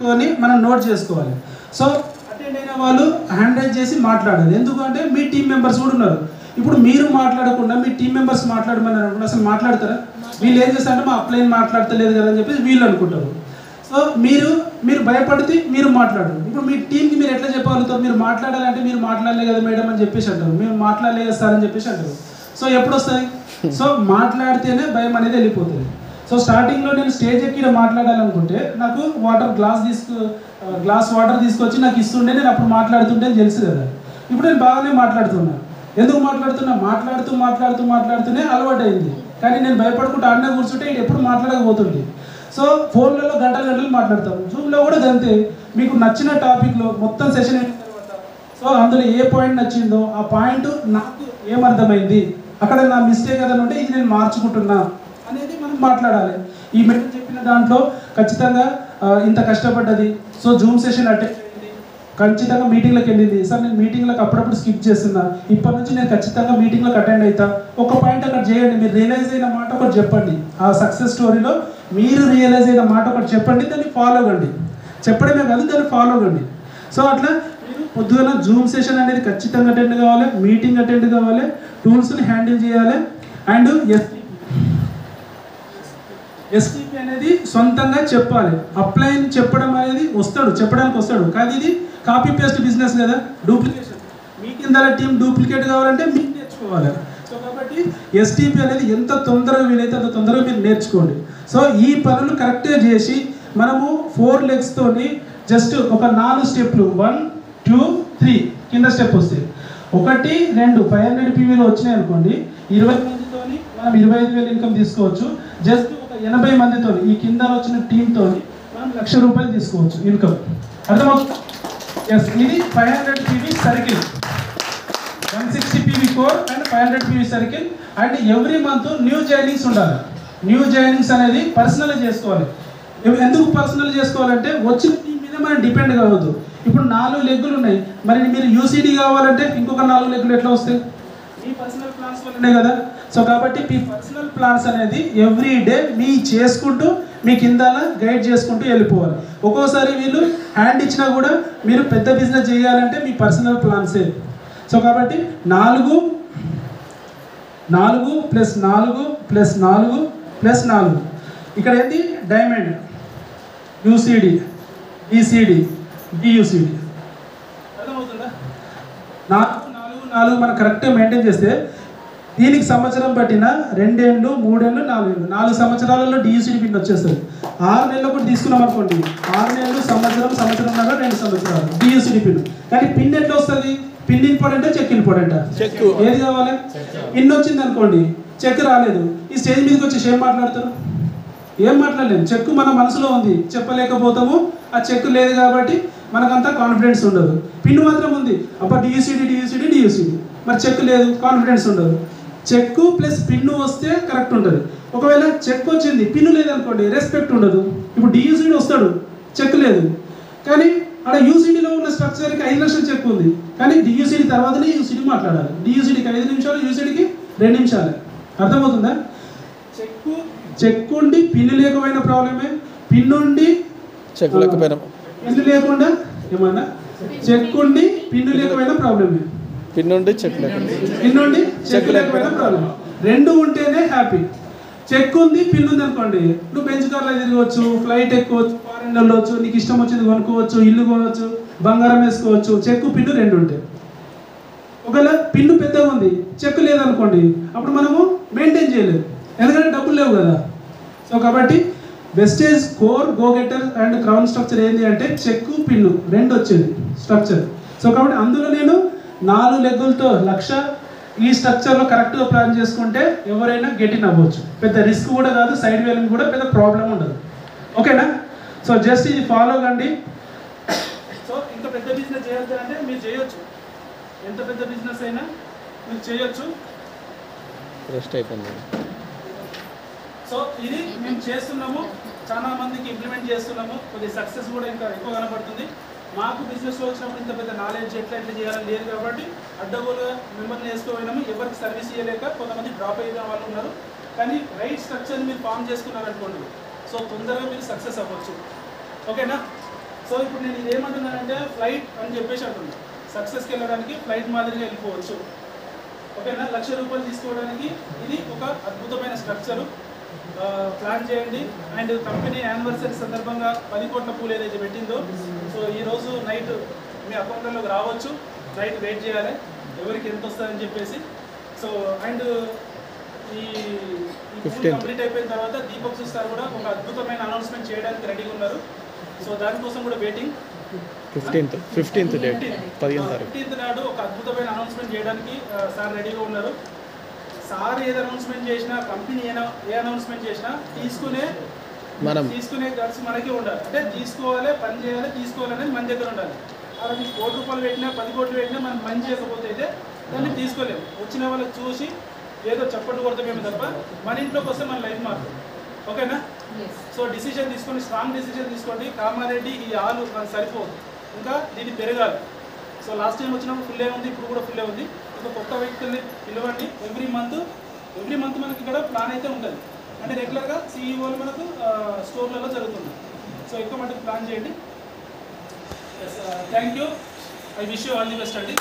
పెట్టుకొని మనం నోట్ చేసుకోవాలి. సో అటెండ్ అయిన వాళ్ళు హ్యాండ్ రైజ్ చేసి మాట్లాడాలి. ఎందుకంటే మీ టీం మెంబర్స్ కూడా ఉన్నారు. ఇప్పుడు మీరు మాట్లాడకుండా మీ టీం మెంబర్స్ మాట్లాడమని అనుకుంటే అసలు మాట్లాడతారా? వీళ్ళు ఏం చేస్తారంటే మా అప్లైన్ మాట్లాడతలేదు కదా అని చెప్పేసి వీళ్ళు అనుకుంటారు. సో మీరు భయపడితే మీరు మాట్లాడరు. ఇప్పుడు మీ టీంకి మీరు ఎట్లా చెప్పగలుగుతారు? మీరు మాట్లాడాలంటే మీరు మాట్లాడలే కదా మేడం అని చెప్పేసి అంటారు, మేము మాట్లాడలే కదా సార్ అని చెప్పేసి అంటారు. సో ఎప్పుడు వస్తుంది? సో మాట్లాడితేనే భయం అనేది వెళ్ళిపోతుంది. సో స్టార్టింగ్లో నేను స్టేజ్ ఎక్కి మాట్లాడాలనుకుంటే నాకు గ్లాస్ వాటర్ తీసుకొచ్చి నాకు ఇస్తుండే, నేను అప్పుడు మాట్లాడుతుంటే తెలుసు కదా. ఇప్పుడు నేను బాగానే మాట్లాడుతున్నా. ఎందుకు మాట్లాడుతూనే అలవాటు అయింది. కానీ నేను భయపడుకుంటూ ఆడనే కూర్చుంటే ఎప్పుడు మాట్లాడకపోతుంది. సో ఫోన్లలో గంటలు మాట్లాడతాం, జూమ్లో కూడా అంతే. మీకు నచ్చిన టాపిక్లో మొత్తం సెషన్ అయిన తర్వాత సో అందులో ఏ పాయింట్ నచ్చిందో ఆ పాయింట్ నాకు ఏమర్థమైంది, అక్కడ నా మిస్టేక్ ఏదైనా ఉంటే ఇది నేను మార్చుకుంటున్నా అనేది మనం మాట్లాడాలి. ఈ మేడం చెప్పిన దాంట్లో ఖచ్చితంగా ఇంత కష్టపడ్డది, సో జూమ్ సెషన్ అటెండ్ అయింది, ఖచ్చితంగా మీటింగ్లకు వెళ్ళింది. సార్ నేను మీటింగ్లకు అప్పుడప్పుడు స్కిప్ చేస్తున్నా, ఇప్పటి నుంచి నేను ఖచ్చితంగా మీటింగ్లకు అటెండ్ అవుతా. ఒక పాయింట్ అక్కడ చేయండి, మీరు రియలైజ్ అయిన మాట ఒకటి చెప్పండి. ఆ సక్సెస్ స్టోరీలో మీరు రియలైజ్ అయిన మాట ఒకటి చెప్పండి, దాన్ని ఫాలో అవ్వండి. చెప్పడమే కాదు, దాన్ని ఫాలో అవ్వండి. సో అట్లా మీరు పొద్దున జూమ్ సెషన్ అనేది ఖచ్చితంగా అటెండ్ కావాలి, మీటింగ్ అటెండ్ కావాలి, టూల్స్ని హ్యాండిల్ చేయాలి. అండ్ ఎస్టీపీ అనేది సొంతంగా చెప్పాలి. అప్లైన్ చెప్పడానికి వస్తాడు కానీ ఇది కాపీ పేస్ట్ బిజినెస్ కదా, డూప్లికేషన్. మీ కింద టీం డూప్లికేట్ కావాలంటే మీరు నేర్చుకోవాలి. సో కాబట్టి ఎస్టీపీ అనేది ఎంత తొందరగా వీలైతే అంత తొందరగా మీరు నేర్చుకోండి. సో ఈ పనులు కరెక్ట్గా చేసి మనము 4 లెగ్స్తోని జస్ట్ ఒక 4 స్టెప్లు 1, 2, 3 కింద స్టెప్ వస్తాయి. 1, 2 500 పీవీలో వచ్చినాయి అనుకోండి, 20 మందితోని మనం 25,000 ఇన్కమ్ తీసుకోవచ్చు. జస్ట్ ఒక 80 మందితో ఈ కింద వచ్చిన టీంతో మనం ₹1,00,000 తీసుకోవచ్చు ఇన్కమ్. అర్థమవుతుంది? ఎస్, ఇది 500 PV circle, 160 PV core and 500 PV circle. And every month new joinings ఉండాలి. న్యూ జాయినింగ్స్ అనేది పర్సనల్ చేసుకోవాలి. ఎందుకు పర్సనల్ చేసుకోవాలంటే వచ్చిన టీం మీద మనం డిపెండ్ కావద్దు. ఇప్పుడు 4 లెగ్గులు ఉన్నాయి, మరి మీరు యూసీడీ కావాలంటే ఇంకొక 4 లెగ్గులు ఎట్లా వస్తాయి? మీ పర్సనల్ ప్లాన్స్ వల్లనే కదా. సో కాబట్టి మీ పర్సనల్ ప్లాన్స్ అనేది ఎవ్రీ డే మీ చేసుకుంటూ మీ కింద గైడ్ చేసుకుంటూ వెళ్ళిపోవాలి. ఒక్కోసారి వీళ్ళు హ్యాండ్ ఇచ్చినా కూడా మీరు పెద్ద బిజినెస్ చేయాలంటే మీ పర్సనల్ ప్లాన్సే. సో కాబట్టి 4 + 4 + 4 + 4 ఇక్కడ ఏంటి? Diamond, UCD, ECD, DUCD. అర్థమవుతుందా? 4 మనం కరెక్ట్గా మెయింటైన్ చేస్తే దీనికి సంవత్సరం పట్టిన 2 ఏళ్ళు 3 ఏళ్ళు 4 ఏళ్ళు 4 సంవత్సరాలలో డియూసీడీ పిన్ వచ్చేస్తుంది. 6 నెలలు కూడా తీసుకున్నాం అనుకోండి, 6 నెలలు, సంవత్సరంన్నర 2 సంవత్సరాలు డియూసీడీ పిన్. కానీ పిన్ ఎట్లా వస్తుంది? పిన్ ఇంపార్టెంటా, చెక్ ఇంపార్టెంటా? ఏది కావాలి? పిన్ వచ్చింది అనుకోండి, చెక్ రాలేదు, ఈ స్టేజ్ మీదకి వచ్చి ఏం మాట్లాడతారు? ఏం మాట్లాడలేము. చెక్ మన మనసులో ఉంది, చెప్పలేకపోతాము. ఆ చెక్ లేదు కాబట్టి మనకంతా కాన్ఫిడెన్స్ ఉండదు. పిన్ మాత్రం ఉంది, అబ్బా డియూసీడీ, మరి చెక్ లేదు, కాన్ఫిడెన్స్ ఉండదు. చెక్ ప్లస్ పిన్ను వస్తే కరెక్ట్ ఉంటుంది. ఒకవేళ చెక్ వచ్చింది పిన్ను లేదనుకోండి, రెస్పెక్ట్ ఉండదు. ఇప్పుడు డియూసీడీ వస్తాడు, చెక్ లేదు, కానీ అక్కడ యూసీడీలో ఉన్న స్ట్రక్చర్కి 5 లక్షలు చెక్ ఉంది, కానీ డియూసీడీ తర్వాతనే యూసీడీ మాట్లాడాలి. డియూసీడీకి 5 నిమిషాలు, యూసీడీకి 2 నిమిషాలు. అర్థమవుతుందా? చెక్ ఉండి పిన్ను లేకపోయిన ప్రాబ్లమే, పిన్ను ఉండి చెక్ లేకపోయినా, పిన్ను లేకుండా ఏమన్నా, చెక్ ఉండి పిన్ను లేకపోయినా ప్రాబ్లమే, పిన్నుండి చెక్ లేకపోయినా ప్రాబ్లం. 2 ఉంటేనే హ్యాపీ. చెక్ ఉంది, పిన్ ఉంది అనుకోండి, నువ్వు బెంచ్ కార్లో తిరగవచ్చు, ఫ్లైట్ ఎక్కవచ్చు, ఫారెన్ వెళ్ళవచ్చు, నీకు ఇష్టం వచ్చింది కొనుక్కోవచ్చు, ఇల్లు కొనవచ్చు, బంగారం వేసుకోవచ్చు. చెక్ పిన్ను 2 ఉంటాయి. ఒకవేళ పిన్ను పెద్దగా ఉంది, చెక్ లేదనుకోండి, అప్పుడు మనము మెయింటైన్ చేయలేదు, ఎందుకంటే డబ్బులు లేవు కదా. సో కాబట్టి vestige core, go getter and crown structure ఏంటి అంటే చెక్ పిన్ను 2 వచ్చింది స్ట్రక్చర్. సో కాబట్టి అందులో నేను 4 లెగ్గులతో 1,00,000 ఈ స్ట్రక్చర్లో కరెక్ట్గా ప్లాన్ చేసుకుంటే ఎవరైనా గెటిన్ అవ్వచ్చు. పెద్ద రిస్క్ కూడా కాదు, సైడ్ వేలింగ్ కూడా పెద్ద ప్రాబ్లం ఉండదు. ఓకేనా? సో జస్ట్ ఇది ఫాలో కండి. సో ఇంత పెద్ద బిజినెస్ చేయాలి అంటే మీరు చేయొచ్చు, ఎంత పెద్ద బిజినెస్ అయినా మీరు చేయొచ్చు. రెస్ట్ అయిపోయింది. సో ఇది మేము చేస్తున్నాము, చాలా మందికి ఇంప్లిమెంట్ చేస్తున్నాము, కొద్దిగా సక్సెస్ కూడా ఇంకా ఎక్కువ కనబడుతుంది. మాకు బిజినెస్లో వచ్చినప్పుడు ఇంత పెద్ద నాలెడ్జ్ ఎట్లా చేయాలని లేదు కాబట్టి అడ్డగోలుగా మిమ్మల్ని వేసుకోపోయినాము. ఎవరికి సర్వీస్ ఇవ్వలేక కొంతమంది డ్రాప్ అయిన వాళ్ళు ఉన్నారు. కానీ రైట్ స్ట్రక్చర్ని మీరు ఫామ్ చేసుకున్నారనుకోండి, సో తొందరగా మీరు సక్సెస్ అవ్వచ్చు. ఓకేనా? సో ఇప్పుడు నేను ఇదేమంటున్నానంటే ఫ్లైట్ అని చెప్పేసి అంటున్నాను. సక్సెస్కి వెళ్ళడానికి ఫ్లైట్ మాదిరిగా వెళ్ళిపోవచ్చు. ఓకేనా? ₹1,00,000 తీసుకోవడానికి ఇది ఒక అద్భుతమైన స్ట్రక్చరు. ప్లాన్ చేయండి. అండ్ కంపెనీ యానివర్సరీ సందర్భంగా 10 కోట్ల పూలు ఏదైతే పెట్టిందో, సో ఈరోజు నైట్ మీ అకౌంట్లోకి రావచ్చు. నైట్ వెయిట్ చేయాలి ఎవరికి ఎంత వస్తుందని చెప్పేసి. సో అండ్ ఈ కంప్లీట్ అయిపోయిన తర్వాత దీపక్ సుస్తార్ కూడా ఒక అద్భుతమైన అనౌన్స్మెంట్ చేయడానికి రెడీగా ఉన్నారు. సో దానికోసం కూడా వెయిటింగ్. 15th డేట్ 15th నాడు ఒక అద్భుతమైన అనౌన్స్మెంట్ చేయడానికి సార్ రెడీగా ఉన్నారు. సార్ ఏది అనౌన్స్మెంట్ చేసినా, కంపెనీ ఏ అనౌన్స్మెంట్ చేసినా తీసుకునే గట్స్ మనకే ఉండాలి. అంటే తీసుకోవాలి, పని చేయాలి, తీసుకోవాలనేది మన దగ్గర ఉండాలి. అలా మీకు ₹1,00,00,000 పెట్టినా 10 కోట్లు పెట్టినా మనం పని చేయకపోతే అయితే దాన్ని తీసుకోలేము. వచ్చిన వాళ్ళకి చూసి ఏదో చప్పట్టు కొడతామేమో తప్ప మన ఇంట్లోకి వస్తే మన లైఫ్ మారుతుంది. ఓకేనా? సో డిసిషన్ తీసుకోండి, స్ట్రాంగ్ డిసిషన్ తీసుకోండి. కామారెడ్డి ఈ ఆలు మనకు సరిపోదు, ఇంకా దీన్ని పెరగాలి. సో లాస్ట్ టైం వచ్చినప్పుడు ఫుల్లే ఉంది, ఇప్పుడు కూడా ఫుల్లే ఉంది. ఇంకా కొత్త వ్యక్తుల్ని పిలవండి. ఎవ్రీ మంత్ మనకి ఇక్కడ ప్లాన్ అయితే ఉంటుంది. అంటే రెగ్యులర్గా CEO మనకు స్టోర్లలో జరుగుతుంది. సో ఎక్కువ మటుకు ప్లాన్ చేయండి. Thank you. I wish you all the best అండి.